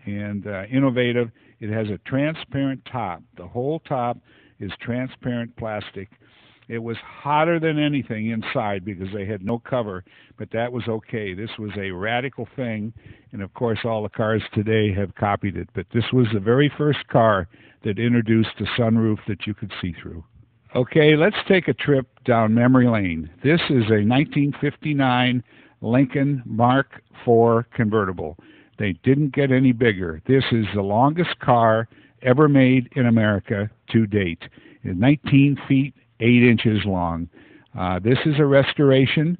and innovative. It has a transparent top. The whole top is transparent plastic. It was hotter than anything inside because they had no cover, but that was okay. This was a radical thing, and of course all the cars today have copied it. But this was the very first car that introduced a sunroof that you could see through. Okay, let's take a trip down memory lane. This is a 1959 Lincoln Mark IV convertible. They didn't get any bigger. This is the longest car ever made in America to date. It's 19 feet 8 inches long. This is a restoration.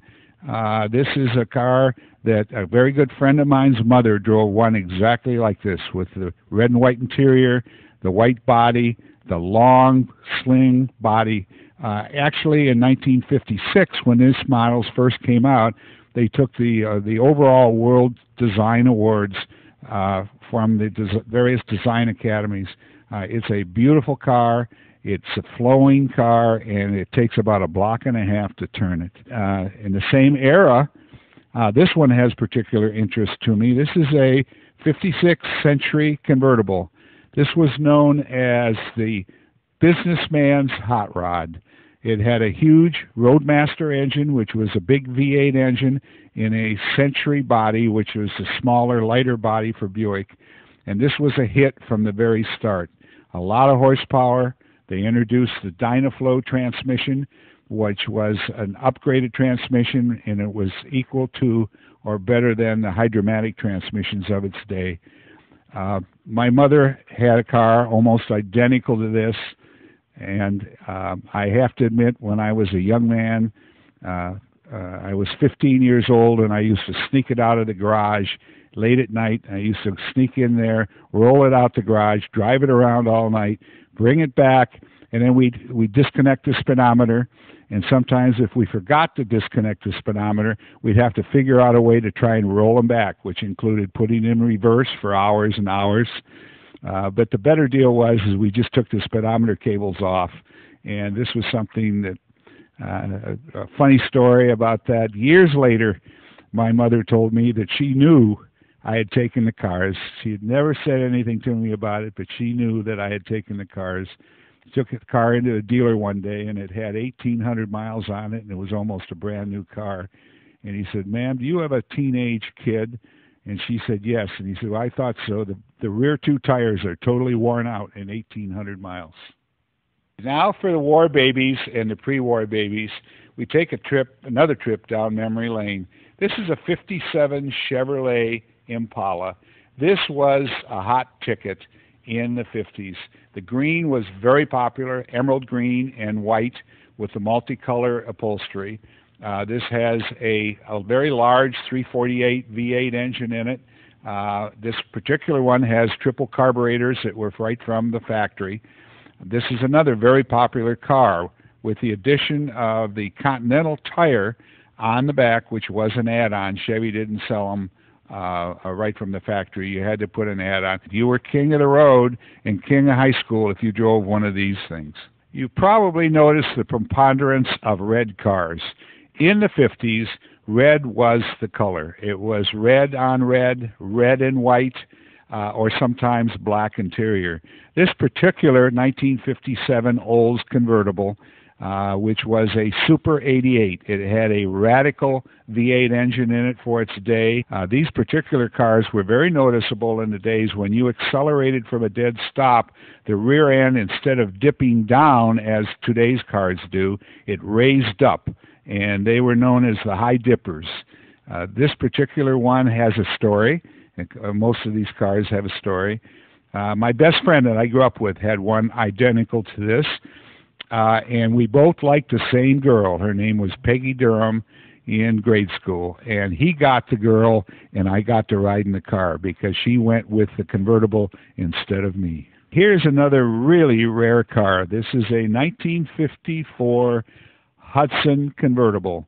This is a car that a very good friend of mine's mother drove one exactly like this, with the red and white interior, the white body, the long sling body. Actually, in 1956, when these models first came out, they took the overall World Design Awards from the various design academies. It's a beautiful car. It's a flowing car, and it takes about a block and a half to turn it. In the same era, this one has particular interest to me. This is a 56th century convertible. This was known as the businessman's hot rod. It had a huge Roadmaster engine, which was a big V8 engine, in a Century body, which was a smaller, lighter body for Buick. And this was a hit from the very start. A lot of horsepower. They introduced the Dynaflow transmission, which was an upgraded transmission, and it was equal to or better than the Hydromatic transmissions of its day. My mother had a car almost identical to this, and I have to admit, when I was a young man, I was 15 years old, and I used to sneak it out of the garage late at night. I used to sneak in there, roll it out the garage, drive it around all night, bring it back, and then we'd disconnect the speedometer. And sometimes if we forgot to disconnect the speedometer, we'd have to figure out a way to try and roll them back, which included putting in reverse for hours and hours. But the better deal was is we just took the speedometer cables off. And this was something that, a funny story about that. Years later, my mother told me that she knew I had taken the cars. She had never said anything to me about it, but she knew that I had taken the cars. Took the car into a dealer one day, and it had 1,800 miles on it, and it was almost a brand new car. And he said, "Ma'am, do you have a teenage kid?" And she said, "Yes." And he said, "Well, I thought so. The rear two tires are totally worn out in 1,800 miles. Now for the war babies and the pre-war babies, we take another trip down memory lane. This is a 57 Chevrolet Impala. This was a hot ticket in the 50s. The green was very popular, emerald green and white with the multicolor upholstery. This has a very large 348 V8 engine in it. This particular one has triple carburetors that were right from the factory. This is another very popular car with the addition of the Continental tire on the back, which was an add-on. Chevy didn't sell them right from the factory. You had to put an add-on. You were king of the road and king of high school if you drove one of these things. You probably noticed the preponderance of red cars. In the 50s, red was the color. It was red on red, red and white, or sometimes black interior. This particular 1957 Olds convertible, which was a Super 88. It had a radical V8 engine in it for its day. These particular cars were very noticeable in the days when you accelerated from a dead stop. The rear end, instead of dipping down as today's cars do, it raised up, and they were known as the high dippers. This particular one has a story. Most of these cars have a story. My best friend that I grew up with had one identical to this. And we both liked the same girl. Her name was Peggy Durham in grade school. And he got the girl, and I got to ride in the car because she went with the convertible instead of me. Here's another really rare car. This is a 1954 Hudson convertible.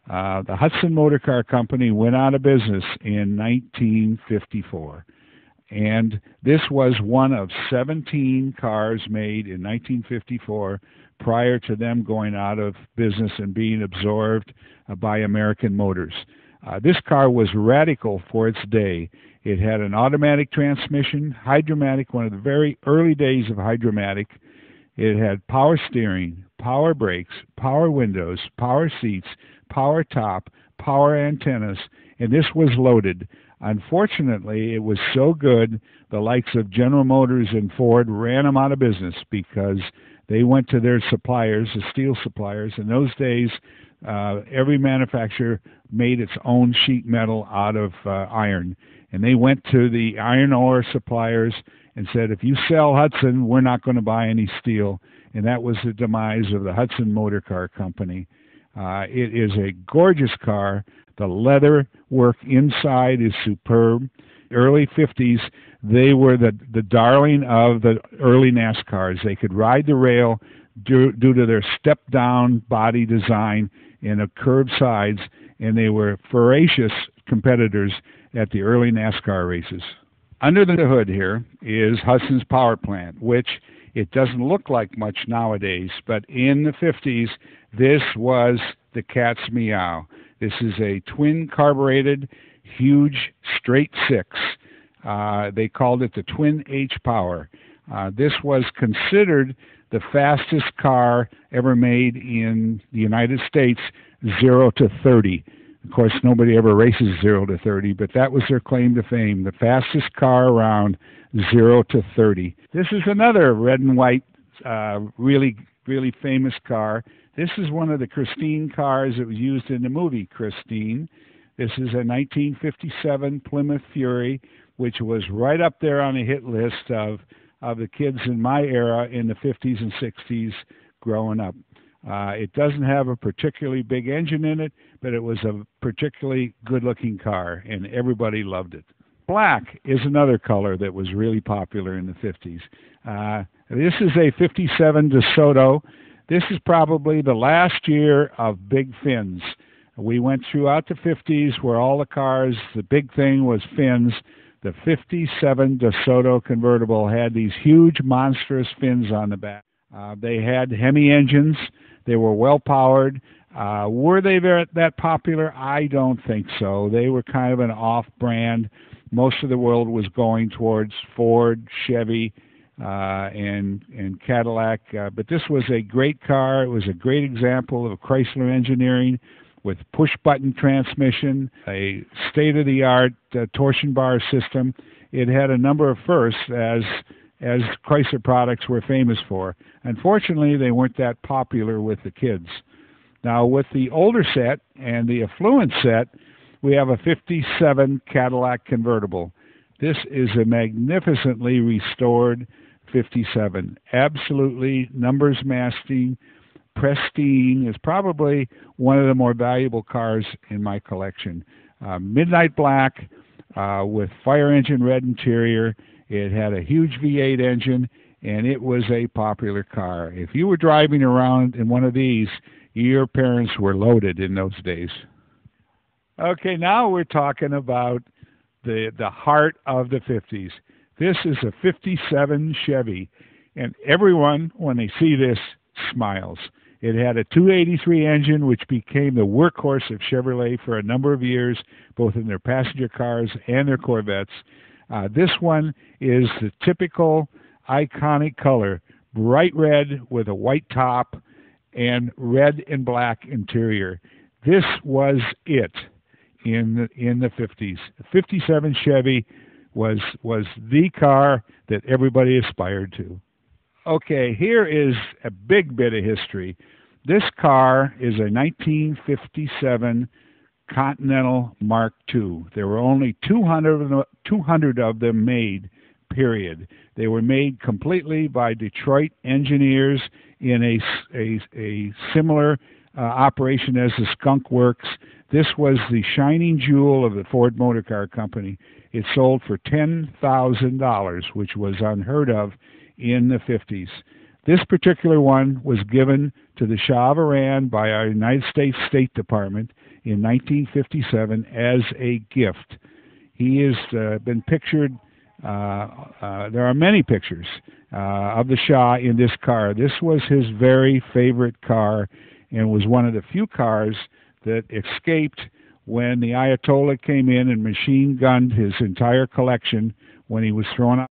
The Hudson Motor Car Company went out of business in 1954. And this was one of 17 cars made in 1954 prior to them going out of business and being absorbed by American Motors. This car was radical for its day. It had an automatic transmission, Hydromatic, one of the very early days of Hydromatic. It had power steering, power brakes, power windows, power seats, power top, power antennas, and this was loaded. Unfortunately, it was so good, the likes of General Motors and Ford ran them out of business because they went to their suppliers, the steel suppliers. In those days, every manufacturer made its own sheet metal out of iron. And they went to the iron ore suppliers and said, if you sell Hudson, we're not going to buy any steel. And that was the demise of the Hudson Motor Car Company. It is a gorgeous car. The leather work inside is superb. Early 50s, they were the darling of the early NASCARs. They could ride the rail due to their step-down body design and a curved sides, and they were voracious competitors at the early NASCAR races. Under the hood here is Hudson's power plant, which it doesn't look like much nowadays, but in the 50s, this was the cat's meow. This is a twin carbureted, huge straight six. They called it the Twin H Power. This was considered the fastest car ever made in the United States, 0 to 30. Of course, nobody ever races 0 to 30, but that was their claim to fame, the fastest car around, 0 to 30. This is another red and white, really famous car. This is one of the Christine cars that was used in the movie Christine. This is a 1957 Plymouth Fury, which was right up there on the hit list of the kids in my era in the 50s and 60s growing up. It doesn't have a particularly big engine in it, but it was a particularly good-looking car, and everybody loved it. Black is another color that was really popular in the 50s. This is a 57 DeSoto. This is probably the last year of big fins. We went throughout the 50s where all the cars, the big thing was fins. The 57 DeSoto convertible had these huge, monstrous fins on the back. They had Hemi engines. They were well-powered. Were they that popular? I don't think so. They were kind of an off-brand. Most of the world was going towards Ford, Chevy, and Cadillac. But this was a great car. It was a great example of Chrysler engineering with push-button transmission, a state-of-the-art torsion bar system. It had a number of firsts, as Chrysler products were famous for. Unfortunately, they weren't that popular with the kids. Now, with the older set and the affluent set, we have a 57 Cadillac convertible. This is a magnificently restored 57. Absolutely numbers masking, pristine. Is probably one of the more valuable cars in my collection. Midnight black with fire engine red interior. It had a huge V8 engine, and it was a popular car. If you were driving around in one of these, your parents were loaded in those days. Okay, now we're talking about the heart of the 50s. This is a 57 Chevy, and everyone, when they see this, smiles. It had a 283 engine, which became the workhorse of Chevrolet for a number of years, both in their passenger cars and their Corvettes. This one is the typical iconic color, bright red with a white top and red and black interior. This was it in the 50s. The 57 Chevy was the car that everybody aspired to. Okay, here is a big bit of history. This car is a 1957 Continental Mark II. There were only 200 of them made, period. They were made completely by Detroit engineers in a similar operation as the Skunk Works. This was the shining jewel of the Ford Motor Car Company. It sold for $10,000, which was unheard of in the 50s. This particular one was given to the Shah of Iran by our United States State Department in 1957 as a gift. He has been pictured, there are many pictures of the Shah in this car. This was his very favorite car and was one of the few cars that escaped when the Ayatollah came in and machine gunned his entire collection when he was thrown